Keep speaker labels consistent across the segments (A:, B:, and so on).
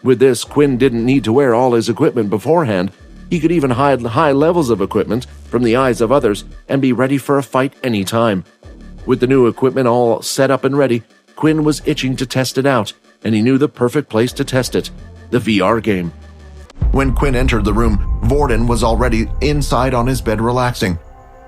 A: With this, Quinn didn't need to wear all his equipment beforehand. He could even hide high levels of equipment from the eyes of others and be ready for a fight anytime. With the new equipment all set up and ready, Quinn was itching to test it out, and he knew the perfect place to test it: the VR game. When Quinn entered the room, Vorden was already inside on his bed relaxing.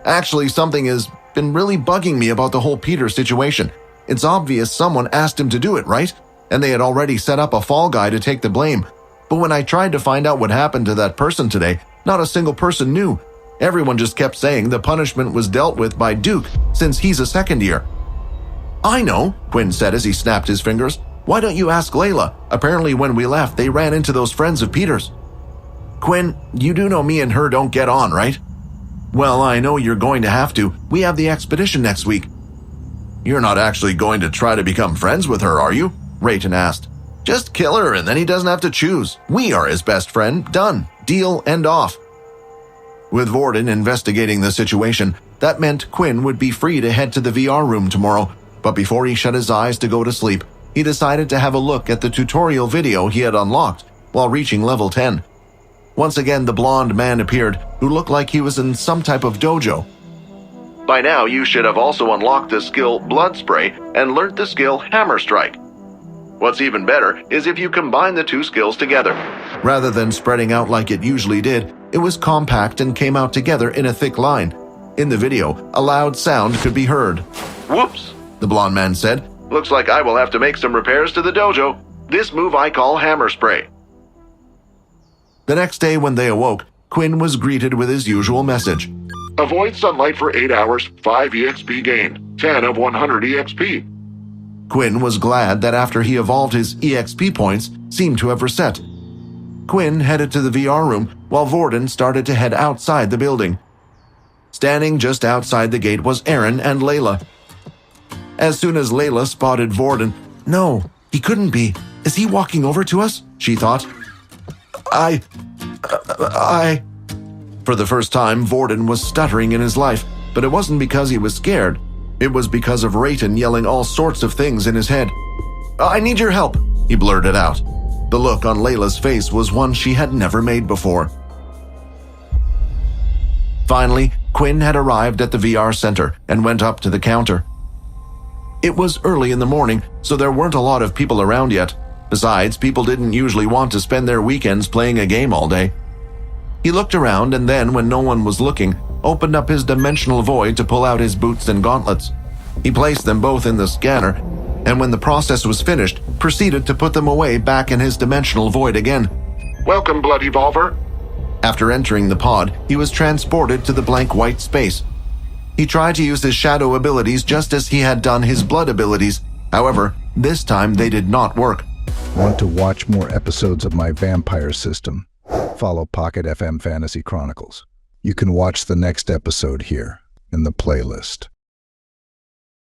A: "Actually, something has been really bugging me about the whole Peter situation. It's obvious someone asked him to do it, right? And they had already set up a fall guy to take the blame. But when I tried to find out what happened to that person today, not a single person knew. Everyone just kept saying the punishment was dealt with by Duke, since he's a second year." "I know," Quinn said as he snapped his fingers. "Why don't you ask Layla? Apparently when we left, they ran into those friends of Peter's." "Quinn, you do know me and her don't get on, right?" "Well, I know you're going to have to. We have the expedition next week." "You're not actually going to try to become friends with her, are you?" Rayton asked. "Just kill her and then he doesn't have to choose. We are his best friend. Done. Deal and off." With Vorden investigating the situation, that meant Quinn would be free to head to the VR room tomorrow, but before he shut his eyes to go to sleep, he decided to have a look at the tutorial video he had unlocked while reaching level 10. Once again, the blonde man appeared, who looked like he was in some type of dojo. "By now, you should have also unlocked the skill Blood Spray and learnt the skill Hammer Strike. What's even better is if you combine the two skills together." Rather than spreading out like it usually did, it was compact and came out together in a thick line. In the video, a loud sound could be heard. "Whoops," the blonde man said. "Looks like I will have to make some repairs to the dojo. This move I call Hammer Spray." The next day when they awoke, Quinn was greeted with his usual message.
B: "Avoid sunlight for 8 hours, 5 EXP gained, 10 of 100 EXP.
A: Quinn was glad that after he evolved, his EXP points seemed to have reset. Quinn headed to the VR room while Vorden started to head outside the building. Standing just outside the gate was Aaron and Layla. As soon as Layla spotted Vorden, "No, he couldn't be. Is he walking over to us?" she thought. I... For the first time, Vorden was stuttering in his life, but it wasn't because he was scared. It was because of Rayton yelling all sorts of things in his head. "I need your help," he blurted out. The look on Layla's face was one she had never made before. Finally, Quinn had arrived at the VR center and went up to the counter. It was early in the morning, so there weren't a lot of people around yet. Besides, people didn't usually want to spend their weekends playing a game all day. He looked around and then, when no one was looking, opened up his dimensional void to pull out his boots and gauntlets. He placed them both in the scanner, and when the process was finished, proceeded to put them away back in his dimensional void again.
B: "Welcome, Blood Evolver."
A: After entering the pod, he was transported to the blank white space. He tried to use his shadow abilities just as he had done his blood abilities. However, this time they did not work.
C: Want to watch more episodes of my vampire system? Follow Pocket FM Fantasy Chronicles. You can watch the next episode here in the playlist.